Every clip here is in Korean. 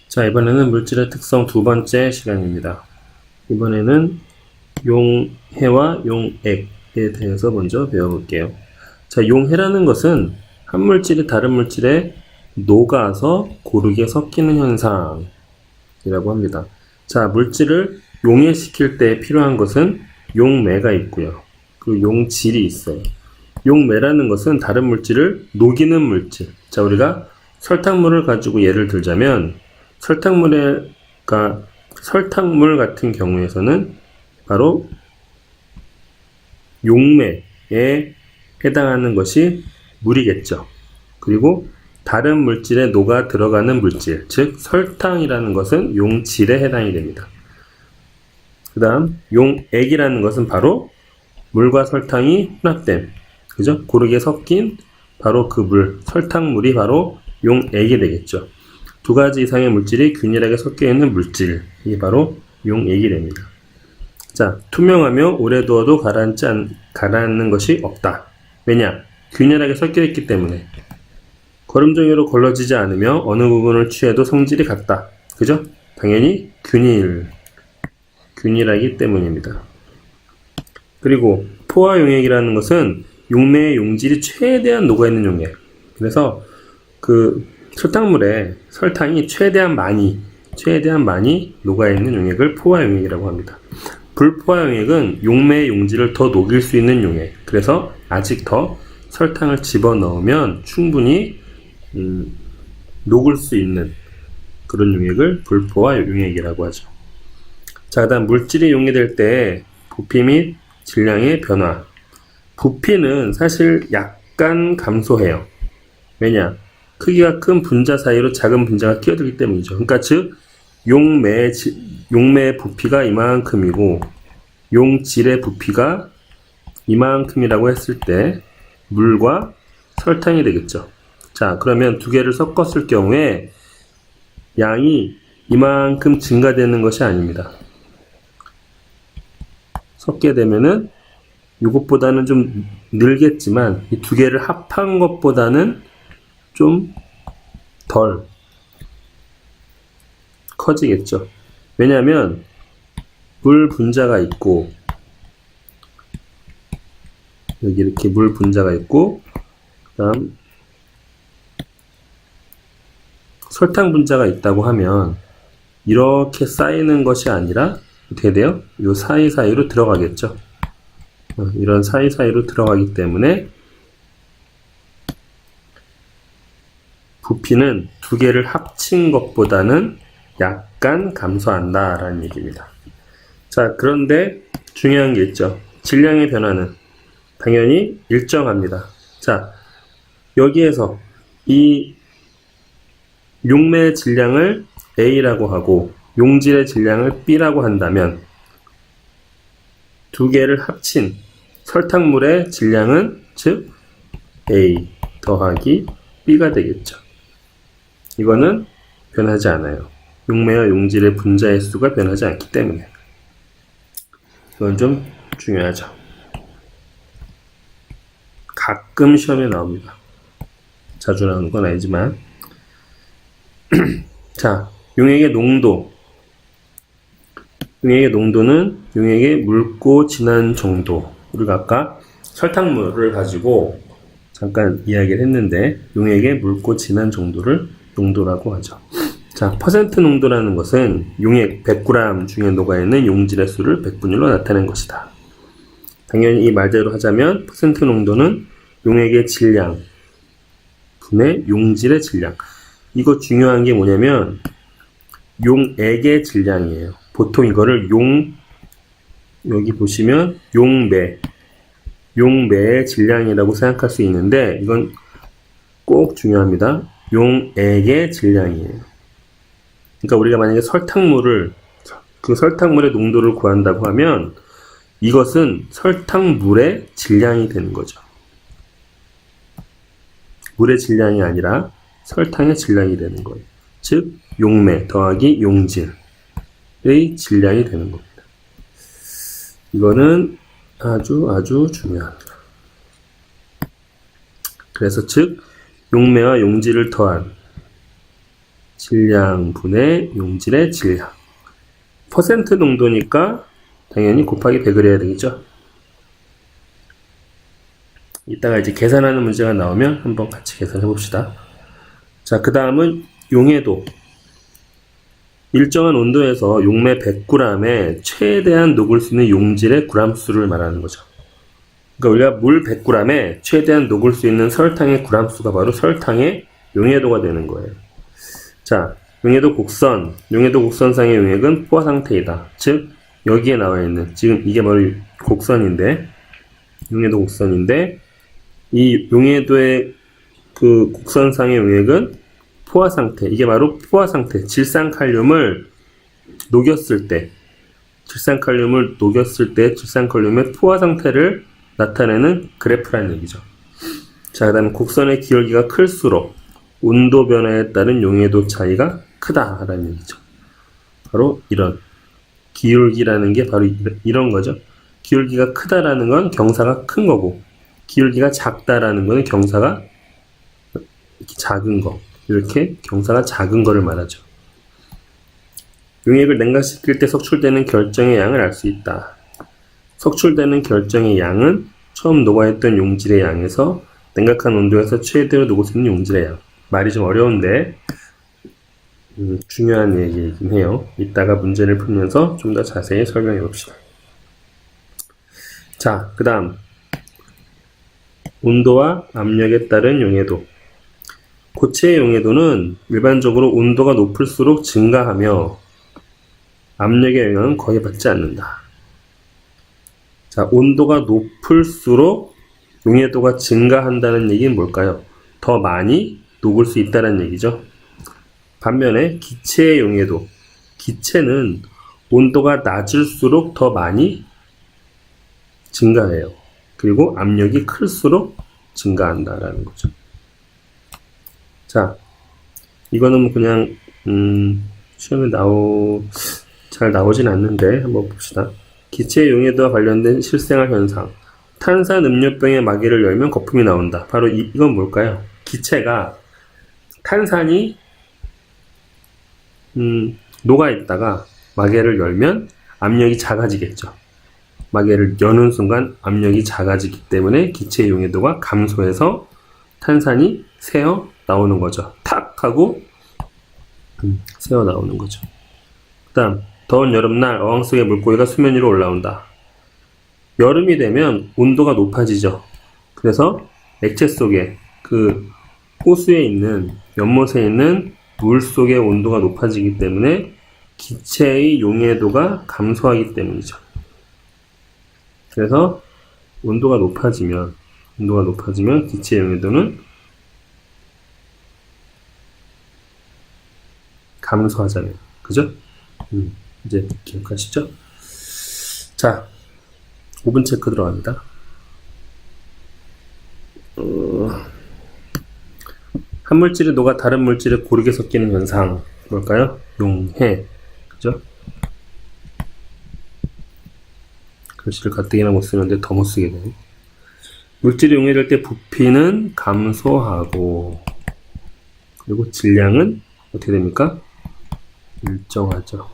자, 이번에는 물질의 특성 두 번째 시간입니다. 이번에는 용해와 용액에 대해서 먼저 배워볼게요. 자, 용해라는 것은 한 물질이 다른 물질에 녹아서 고르게 섞이는 현상이라고 합니다. 자, 물질을 용해시킬 때 필요한 것은 용매가 있고요. 그리고 용질이 있어요. 용매라는 것은 다른 물질을 녹이는 물질. 자, 우리가 설탕물을 가지고 예를 들자면 설탕물 같은 경우에서는 바로 용매에 해당하는 것이 물이겠죠. 그리고 다른 물질에 녹아 들어가는 물질, 즉 설탕이라는 것은 용질에 해당이 됩니다. 그 다음 용액이라는 것은 바로 물과 설탕이 혼합된, 그죠? 고르게 섞인 바로 그 물, 설탕물이 바로 용액이 되겠죠. 두 가지 이상의 물질이 균일하게 섞여 있는 물질이 바로 용액이 됩니다. 자, 투명하며 오래 두어도 가라앉는 것이 없다. 왜냐? 균일하게 섞여 있기 때문에. 거름종이로 걸러지지 않으며 어느 부분을 취해도 성질이 같다. 그죠? 당연히 균일하기 때문입니다. 그리고 포화 용액이라는 것은 용매의 용질이 최대한 녹아있는 용액. 그래서 설탕물에 설탕이 최대한 많이 녹아있는 용액을 포화 용액이라고 합니다. 불포화 용액은 용매의 용질을 더 녹일 수 있는 용액. 그래서 아직 더 설탕을 집어넣으면 충분히 녹을 수 있는 그런 용액을 불포화 용액이라고 하죠. 자, 그다음 물질이 용해될 때 부피 및 질량의 변화. 부피는 사실 약간 감소해요. 왜냐? 크기가 큰 분자 사이로 작은 분자가 끼어들기 때문이죠. 그러니까 즉 용매의 부피가 이만큼이고 용질의 부피가 이만큼이라고 했을 때 물과 설탕이 되겠죠. 자, 그러면 두 개를 섞었을 경우에 양이 이만큼 증가되는 것이 아닙니다. 섞게 되면은 이것보다는 좀 늘겠지만 이 두 개를 합한 것보다는 좀 덜 커지겠죠. 왜냐하면 물 분자가 있고 여기 이렇게 물 분자가 있고 그다음 설탕 분자가 있다고 하면 이렇게 쌓이는 것이 아니라 어떻게 돼요? 이 사이사이로 들어가겠죠. 이런 사이사이로 들어가기 때문에 부피는 두 개를 합친 것보다는 약간 감소한다 라는 얘기입니다. 자, 그런데 중요한 게 있죠. 질량의 변화는 당연히 일정합니다. 자, 여기에서 이 용매의 질량을 A라고 하고 용질의 질량을 B라고 한다면 두 개를 합친 설탕물의 질량은 즉 A 더하기 B가 되겠죠. 이거는 변하지 않아요. 용매와 용질의 분자의 수가 변하지 않기 때문에. 이건 좀 중요하죠. 가끔 시험에 나옵니다. 자주 나오는 건 아니지만. 자, 용액의 농도. 용액의 농도는 용액의 묽고 진한 정도. 우리가 아까 설탕물을 가지고 잠깐 이야기를 했는데 용액의 묽고 진한 정도를 농도라고 하죠. 자, 퍼센트 농도라는 것은 용액 100g 중에 녹아있는 용질의 수를 백분율로 나타낸 것이다. 당연히 이 말대로 하자면 퍼센트 농도는 용액의 질량 분의 용질의 질량. 이거 중요한 게 뭐냐면 용액의 질량이에요. 보통 이거를 여기 보시면 용매의 질량이라고 생각할 수 있는데 이건 꼭 중요합니다. 용액의 질량이에요. 그러니까 우리가 만약에 설탕물의 농도를 구한다고 하면 이것은 설탕물의 질량이 되는 거죠. 물의 질량이 아니라 설탕의 질량이 되는 거예요. 즉 용매 더하기 용질의 질량이 되는 겁니다. 이거는 아주 중요합니다. 그래서 즉 용매와 용질을 더한 질량분의 용질의 질량. 퍼센트 농도니까 당연히 곱하기 100을 해야 되겠죠. 이따가 이제 계산하는 문제가 나오면 한번 같이 계산해 봅시다. 자, 그 다음은 용해도. 일정한 온도에서 용매 100g에 최대한 녹을 수 있는 용질의 g수를 말하는 거죠. 그러니까 우리가 물 100g에 최대한 녹을 수 있는 설탕의 g수가 바로 설탕의 용해도가 되는 거예요. 자, 용해도 곡선상의 용액은 포화 상태이다. 즉, 여기에 나와 있는, 지금 이게 바로 곡선인데, 용해도 곡선인데, 이 용해도의 그 곡선상의 용액은 포화 상태, 이게 바로 포화 상태, 질산칼륨을 녹였을 때, 질산칼륨의 포화 상태를 나타내는 그래프라는 얘기죠. 자, 그 다음에 곡선의 기울기가 클수록 온도 변화에 따른 용해도 차이가 크다라는 얘기죠. 바로 이런 기울기라는 게 바로 이런 거죠. 기울기가 크다라는 건 경사가 큰 거고, 기울기가 작다라는 건 경사가 작은 거. 이렇게 경사가 작은 거를 말하죠. 용액을 냉각시킬 때 석출되는 결정의 양을 알 수 있다. 석출되는 결정의 양은 처음 녹아있던 용질의 양에서 냉각한 온도에서 최대로 녹을 수 있는 용질의 양. 말이 좀 어려운데 중요한 얘기이긴 해요. 이따가 문제를 풀면서 좀 더 자세히 설명해 봅시다. 자, 그 다음 온도와 압력에 따른 용해도. 고체의 용해도는 일반적으로 온도가 높을수록 증가하며 압력의 영향은 거의 받지 않는다. 자, 온도가 높을수록 용해도가 증가한다는 얘기는 뭘까요? 더 많이 녹을 수 있다는 얘기죠. 반면에 기체의 용해도, 기체는 온도가 낮을수록 더 많이 증가해요. 그리고 압력이 클수록 증가한다라는 거죠. 자, 이거는 그냥 시험에 잘 나오진 않는데 한번 봅시다. 기체의 용해도와 관련된 실생활 현상. 탄산 음료병의 마개를 열면 거품이 나온다. 바로 이건 뭘까요? 기체가 탄산이 녹아있다가 마개를 열면 압력이 작아지겠죠. 마개를 여는 순간 압력이 작아지기 때문에 기체의 용해도가 감소해서 탄산이 새어 나오는 거죠. 탁 하고 새어 나오는 거죠. 그 다음, 더운 여름날 어항 속의 물고기가 수면 위로 올라온다. 여름이 되면 온도가 높아지죠. 그래서 액체 속에 그 호수에 있는 연못에 있는 물 속의 온도가 높아지기 때문에 기체의 용해도가 감소하기 때문이죠. 그래서 온도가 높아지면 기체의 용해도는 감소하잖아요. 그죠? 이제 기억하시죠? 자, 5분 체크 들어갑니다. 한 물질이 녹아 다른 물질에 고르게 섞이는 현상 뭘까요? 용해. 그죠? 글씨를 가뜩이나 못 쓰는데 더 못 쓰게 되네. 물질이 용해될 때 부피는 감소하고, 그리고 질량은 어떻게 됩니까? 일정하죠.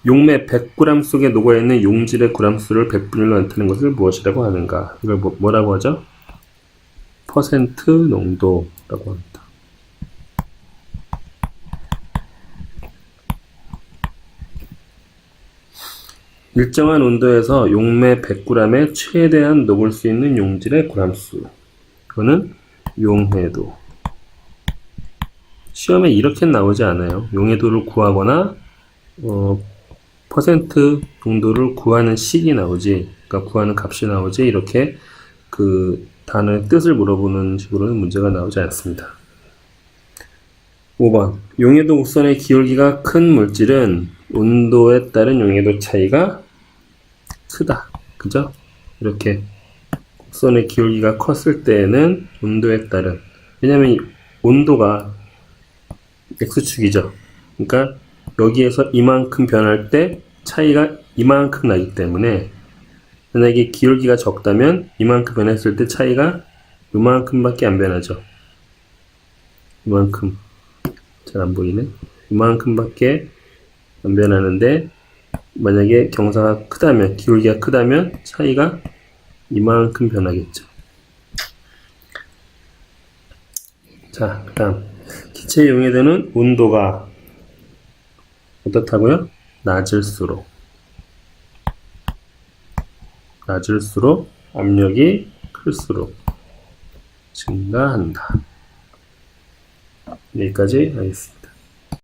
용매 100g 속에 녹아있는 용질의 g수를 100분율로 나타내는 것을 무엇이라고 하는가? 이걸 뭐라고 하죠? 퍼센트 농도라고 합니다. 일정한 온도에서 용매 100g에 최대한 녹을 수 있는 용질의 g수. 이거는 용해도. 시험에 이렇게 나오지 않아요. 용해도를 구하거나 퍼센트 농도를 구하는 식이 나오지, 그러니까 구하는 값이 나오지, 이렇게 그 단어의 뜻을 물어보는 식으로는 문제가 나오지 않습니다. 5번. 용해도 곡선의 기울기가 큰 물질은 온도에 따른 용해도 차이가 크다. 그죠? 이렇게 곡선의 기울기가 컸을 때에는 온도에 따른, 왜냐면 이 온도가 X축이죠. 그러니까 여기에서 이만큼 변할 때 차이가 이만큼 나기 때문에, 만약에 기울기가 적다면 이만큼 변했을 때 차이가 이만큼밖에 안 변하죠. 이만큼. 잘 안 보이네. 이만큼밖에 안 변하는데, 만약에 경사가 크다면, 기울기가 크다면 차이가 이만큼 변하겠죠. 자, 그 다음 기체에 용해되는 온도가 어떻다고요? 낮을수록 압력이 클수록 증가한다. 여기까지 하겠습니다.